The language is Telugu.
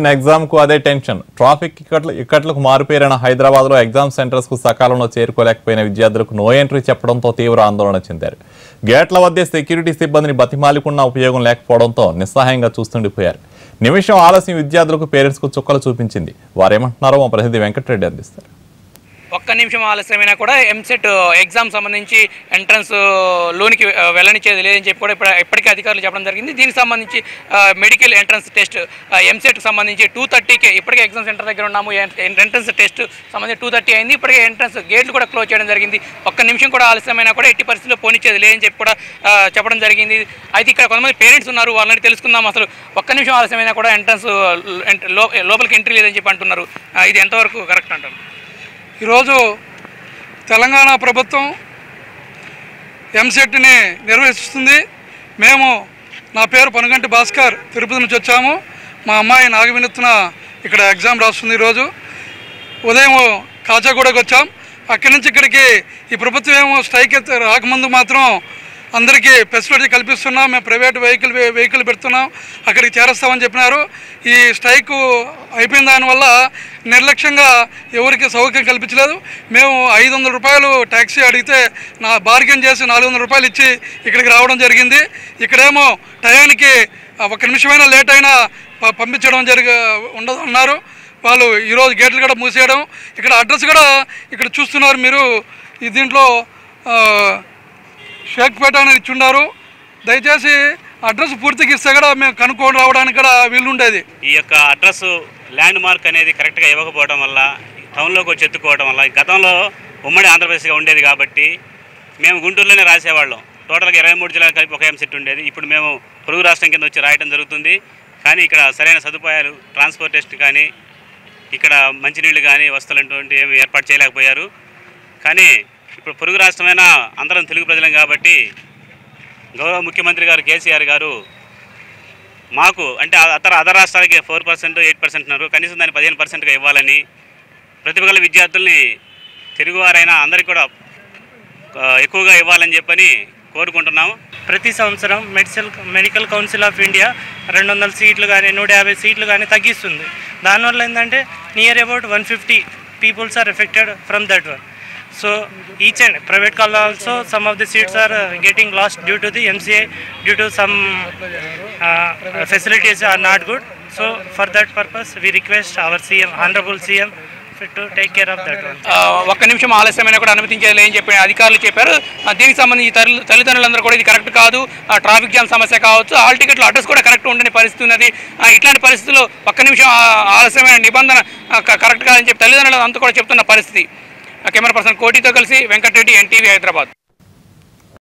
ఎగ్జామ్ కు అదే టెన్షన్. ట్రాఫిక్ ఇక్కట్లకు మారుపేరైన హైదరాబాద్ లో ఎగ్జామ్ సెంటర్స్ కు సకాలంలో చేరుకోలేకపోయిన విద్యార్థులకు నో ఎంట్రీ చెప్పడంతో తీవ్ర ఆందోళన చెందారు. గేట్ల వద్దే సెక్యూరిటీ సిబ్బందిని బతిమాలుకున్న ఉపయోగం లేకపోవడంతో నిస్సహాయంగా చూస్తుండిపోయారు. నిమిషం ఆలస్యం విద్యార్థులకు పేరెంట్స్ కు చుక్కలు చూపించింది. వారేమంటున్నారో మా ప్రతినిధి వెంకటరెడ్డి అందిస్తారు. ఒక్క నిమిషం ఆలస్యమైనా కూడా ఎంసెట్ ఎగ్జామ్ సంబంధించి ఎంట్రన్స్ లోనికి వెళ్ళనిచ్చేది లేదని చెప్పి కూడా ఇప్పటికే అధికారులు చెప్పడం జరిగింది. దీనికి సంబంధించి మెడికల్ ఎంట్రన్స్ టెస్ట్ ఎంసెట్కి సంబంధించి 2:30కే ఇప్పటికే ఎగ్జామ్ సెంటర్ దగ్గర ఉన్నాము. ఎంట్రన్స్ టెస్ట్ సంబంధించి 2:30 అయింది. ఇప్పటికే ఎంట్రన్స్ గేట్లు కూడా క్లోజ్ చేయడం జరిగింది. ఒక్క నిమిషం కూడా ఆలస్యమైనా కూడా ఎట్టి పరిస్థితుల్లో పోనిచ్చేది లేదని చెప్పి కూడా చెప్పడం జరిగింది. అయితే ఇక్కడ కొంతమంది పేరెంట్స్ ఉన్నారు, వాళ్ళని తెలుసుకుందాం. అసలు ఒక్క నిమిషం ఆలస్యమైనా కూడా ఎంట్రన్స్ లోపలికి ఎంట్రీ లేదని చెప్పి అంటున్నారు. ఇది ఎంతవరకు కరెక్ట్ అంటారు? ఈరోజు తెలంగాణ ప్రభుత్వం ఎంసెట్ని నిర్వహిస్తుంది. నా పేరు పనుగంటి భాస్కర్, తిరుపతి నుంచి వచ్చాము. మా అమ్మాయి నాగవినూత్న ఇక్కడ ఎగ్జామ్ రాస్తుంది. ఈరోజు ఉదయం కాచాగూడకు వచ్చాం. అక్కడి నుంచి ఇక్కడికి ఈ ప్రభుత్వం ఏమో స్ట్రైక్ రాకముందు మాత్రం అందరికీ ఫెసిలిటీ కల్పిస్తున్నాం, మేము ప్రైవేట్ వెహికల్ పెడుతున్నాం, అక్కడికి చేరుస్తామని చెప్పినారు. ఈ స్ట్రైక్ అయిపోయిన దానివల్ల నిర్లక్ష్యంగా ఎవరికి సౌకర్యం కల్పించలేదు. మేము 500 రూపాయలు ట్యాక్సీ అడిగితే బార్గెన్ చేసి 400 రూపాయలు ఇచ్చి ఇక్కడికి రావడం జరిగింది. ఇక్కడేమో టయానికి ఒక నిమిషమైనా లేట్ అయినా పంపించడం ఉండదు అన్నారు. వాళ్ళు ఈరోజు గేట్లు కూడా మూసేయడం, ఇక్కడ అడ్రస్ కూడా ఇక్కడ చూస్తున్నారు మీరు. ఈ దీంట్లో షేక్పేట అని ఇచ్చున్నారు. దయచేసి అడ్రస్ పూర్తిగా ఇస్తే కూడా మేము కనుక్కొని రావడానికి కూడా వీలుండేది. ఈ యొక్క అడ్రస్ ల్యాండ్ మార్క్ అనేది కరెక్ట్గా ఇవ్వకపోవడం వల్ల, టౌన్లోకి వచ్చి ఎత్తుకోవడం వల్ల, గతంలో ఉమ్మడి ఆంధ్రప్రదేశ్గా ఉండేది కాబట్టి మేము గుంటూరులోనే రాసేవాళ్ళం. టోటల్గా 23 జిల్లాలు కలిపి ఒక ఎంసెట్ ఉండేది. ఇప్పుడు మేము పొరుగు రాష్ట్రం కింద వచ్చి రాయడం జరుగుతుంది. కానీ ఇక్కడ సరైన సదుపాయాలు, ట్రాన్స్పోర్టేషన్ కానీ, ఇక్కడ మంచినీళ్ళు కానీ, వస్తువులంటువంటి ఏమి ఏర్పాటు చేయలేకపోయారు. కానీ ఇప్పుడు పొరుగు రాష్ట్రమైన అందరం తెలుగు ప్రజలం కాబట్టి గౌరవ ముఖ్యమంత్రి గారు కేసీఆర్ గారు మాకు అంటే అదర్ రాష్ట్రాలకి 4%, 8% ఉన్నారు, కనీసం దాన్ని 15%గా ఇవ్వాలని, ప్రతిభ గల విద్యార్థుల్ని తెలుగువారైనా అందరికీ కూడా ఎక్కువగా ఇవ్వాలని చెప్పని కోరుకుంటున్నాము. ప్రతి సంవత్సరం మెడికల్ కౌన్సిల్ ఆఫ్ ఇండియా 200 సీట్లు కానీ 150 సీట్లు కానీ తగ్గిస్తుంది. దానివల్ల ఏంటంటే near about 150 peoples are affected from that one. So each and private college also some of the seats are getting lost due to the MCA, due to some facilities are not good. So for that purpose we request our CM, honorable CM to take care of that one. ఒక్క నిమిషం ఆలస్యమైనా కూడా అనుమతించేది లేని చెప్పి అధికారులు చెప్పారు. దీనికి సంబంధించి తల్లిదండ్రులందరూ కూడా ఇది కరెక్ట్ కాదు, ట్రాఫిక్ జామ్ సమస్య కావచ్చు, హాల్ టికెట్లు అడ్రస్ కూడా కరెక్ట్ ఉండని పరిస్థితి ఉన్నది. ఇట్లాంటి పరిస్థితుల్లో ఒక్క నిమిషం ఆలస్యమైన నిబంధన కరెక్ట్ కాదని చెప్పి తల్లిదండ్రులు అంతా కూడా చెప్తున్న పరిస్థితి. కెమెరా పర్సన్ కోటితో కలిసి వెంకటరెడ్డి, NTV, హైదరాబాద్.